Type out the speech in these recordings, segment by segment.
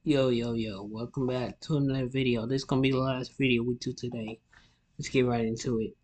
Yo, welcome back to another video. This is gonna be the last video we do today. Let's get right into it.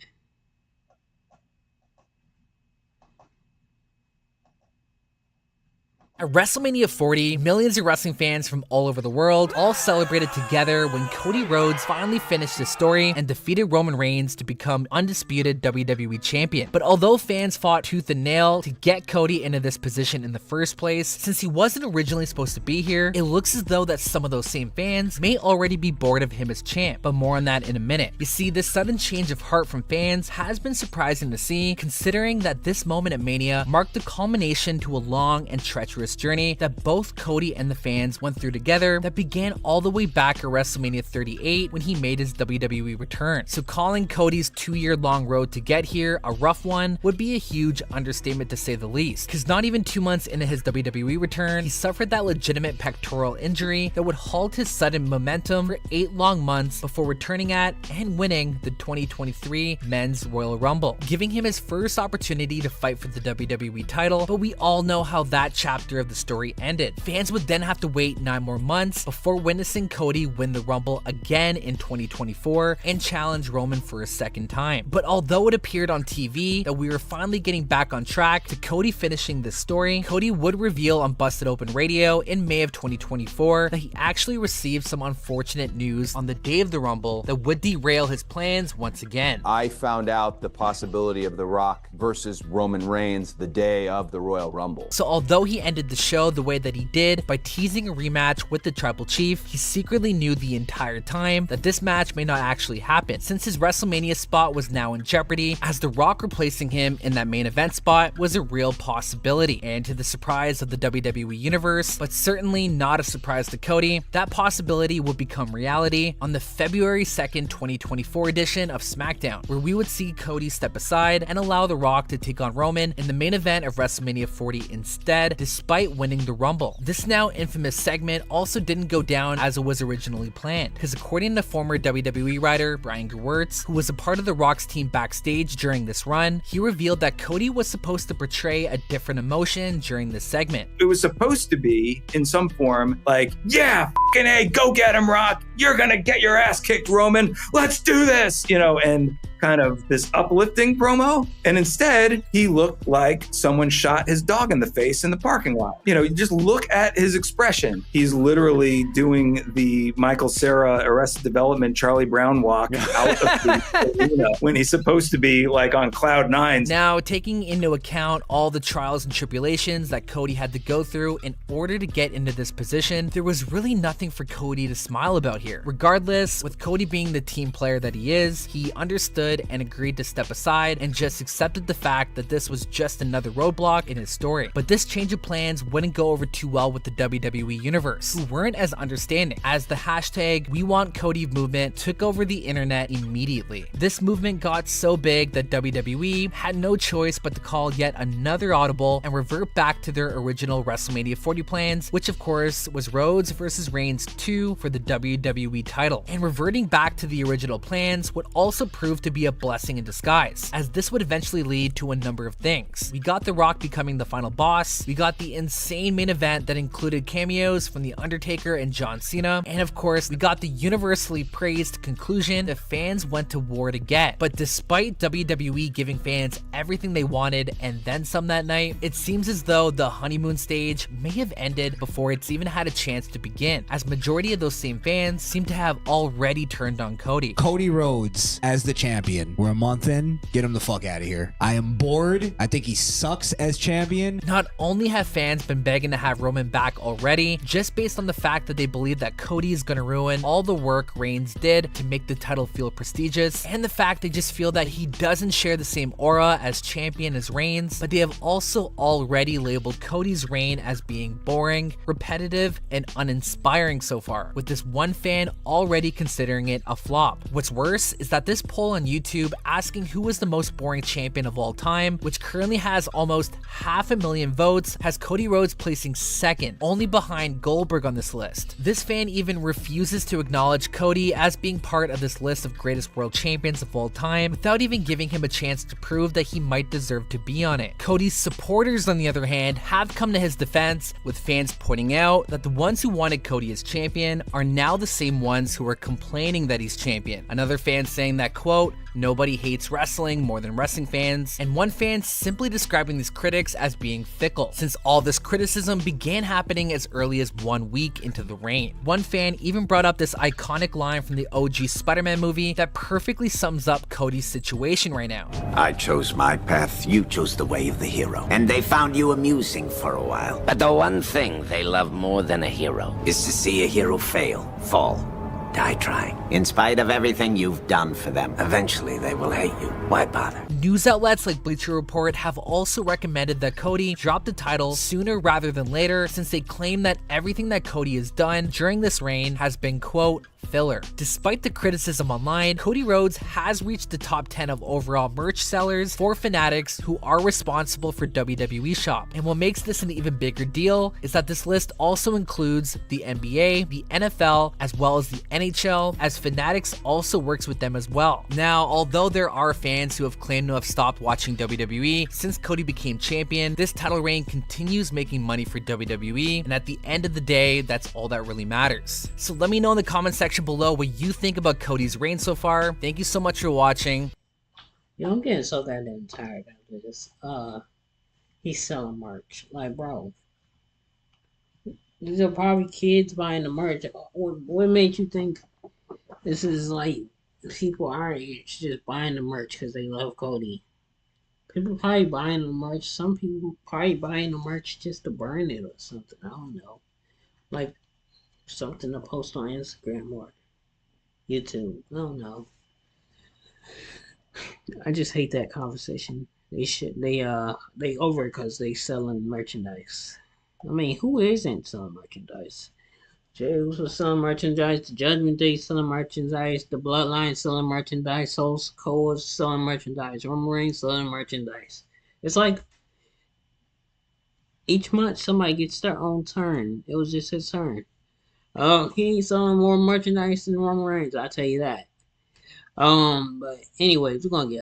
At WrestleMania 40, millions of wrestling fans from all over the world all celebrated together when Cody Rhodes finally finished his story and defeated Roman Reigns to become undisputed WWE champion. But although fans fought tooth and nail to get Cody into this position in the first place, since he wasn't originally supposed to be here, it looks as though that some of those same fans may already be bored of him as champ, but more on that in a minute. You see, this sudden change of heart from fans has been surprising to see, considering that this moment at Mania marked the culmination to a long and treacherous journey that both Cody and the fans went through together that began all the way back at WrestleMania 38 when he made his WWE return. So calling Cody's 2-year-long road to get here a rough one would be a huge understatement to say the least, because not even 2 months into his WWE return, he suffered that legitimate pectoral injury that would halt his sudden momentum for 8 long months before returning at and winning the 2023 Men's Royal Rumble, giving him his first opportunity to fight for the WWE title. But we all know how that chapter of the story ended. Fans would then have to wait 9 more months before witnessing Cody win the Rumble again in 2024 and challenge Roman for a second time. But although it appeared on TV that we were finally getting back on track to Cody finishing this story, Cody would reveal on Busted Open Radio in May of 2024 that he actually received some unfortunate news on the day of the Rumble that would derail his plans once again. I found out the possibility of The Rock versus Roman Reigns the day of the Royal Rumble. So although he ended the show the way that he did by teasing a rematch with the Tribal Chief, he secretly knew the entire time that this match may not actually happen, since his WrestleMania spot was now in jeopardy, as The Rock replacing him in that main event spot was a real possibility. And to the surprise of the WWE Universe, but certainly not a surprise to Cody, that possibility would become reality on the February 2nd, 2024 edition of SmackDown, where we would see Cody step aside and allow The Rock to take on Roman in the main event of WrestleMania 40 instead, despite winning the Rumble. This now infamous segment also didn't go down as it was originally planned, because according to former WWE writer Brian Gewirtz, who was a part of The Rock's team backstage during this run, he revealed that Cody was supposed to portray a different emotion during this segment. It was supposed to be, in some form, like, yeah, f***ing A, go get him, Rock. You're gonna get your ass kicked, Roman. Let's do this, and kind of this uplifting promo. And instead, he looked like someone shot his dog in the face in the parking lot. You just look at his expression. He's literally doing the Michael Cera Arrested Development Charlie Brown walk out of the arena when he's supposed to be like on cloud 9. Now, taking into account all the trials and tribulations that Cody had to go through in order to get into this position, there was really nothing for Cody to smile about here. Regardless, with Cody being the team player that he is, he understood and agreed to step aside and just accepted the fact that this was just another roadblock in his story. But this change of plans wouldn't go over too well with the WWE Universe, who weren't as understanding, as the hashtag We Want Cody movement took over the internet immediately. This movement got so big that WWE had no choice but to call yet another audible and revert back to their original WrestleMania 40 plans, which of course was Rhodes versus Reigns 2 for the WWE title. And reverting back to the original plans would also prove to be a blessing in disguise, as this would eventually lead to a number of things. We got The Rock becoming the final boss, we got the insane main event that included cameos from The Undertaker and John Cena, and of course we got the universally praised conclusion that fans went to war to get. But despite WWE giving fans everything they wanted and then some that night, it seems as though the honeymoon stage may have ended before it's even had a chance to begin, as majority of those same fans seem to have already turned on Cody. Cody Rhodes as the champion. We're a month in. Get him the fuck out of here. I am bored. I think he sucks as champion. Not only have fans been begging to have Roman back already, just based on the fact that they believe that Cody is gonna ruin all the work Reigns did to make the title feel prestigious, and the fact they just feel that he doesn't share the same aura as champion as Reigns, but they have also already labeled Cody's reign as being boring, repetitive, and uninspiring so far, with this one fan already considering it a flop. What's worse is that this poll on YouTube asking who was the most boring champion of all time, which currently has almost 500,000 votes, has Cody Rhodes placing second, only behind Goldberg on this list. This fan even refuses to acknowledge Cody as being part of this list of greatest world champions of all time, without even giving him a chance to prove that he might deserve to be on it. Cody's supporters, on the other hand, have come to his defense, with fans pointing out that the ones who wanted Cody as as champion are now the same ones who are complaining that he's champion. Another fan saying that, quote, nobody hates wrestling more than wrestling fans, and one fan simply describing these critics as being fickle, since all this criticism began happening as early as 1 week into the reign. One fan even brought up this iconic line from the OG Spider-Man movie that perfectly sums up Cody's situation right now. I chose my path, you chose the way of the hero. And they found you amusing for a while. But the one thing they love more than a hero is to see a hero fail, fall, die trying. In spite of everything you've done for them, eventually they will hate you. Why bother? News outlets like Bleacher Report have also recommended that Cody drop the title sooner rather than later, since they claim that everything that Cody has done during this reign has been, quote, filler. Despite the criticism online, Cody Rhodes has reached the top 10 of overall merch sellers for fanatics who are responsible for WWE Shop. And what makes this an even bigger deal is that this list also includes the NBA, the NFL, as well as the NHL, as Fanatics also works with them as well. Now, although there are fans who have claimed to have stopped watching WWE since Cody became champion, this title reign continues making money for WWE, and at the end of the day, that's all that really matters. So let me know in the comment section below what you think about Cody's reign so far. Thank you so much for watching. Yo, I'm getting so goddamn tired after this. He's selling merch. Like, bro, these are probably kids buying the merch. What made you think this is like people our age just buying the merch because they love Cody? People probably buying the merch. Some people probably buying the merch just to burn it or something. I don't know. Like something to post on Instagram or YouTube. I don't know. I just hate that conversation. They over because they selling merchandise. I mean, who isn't selling merchandise? Jey Uso selling merchandise, the Judgment Day selling merchandise, the Bloodline selling merchandise, Soul Cold selling merchandise, Roman Reigns selling merchandise. It's like each month somebody gets their own turn. It was just his turn. He ain't selling more merchandise than Roman Reigns, I'll tell you that. But anyways, we're gonna get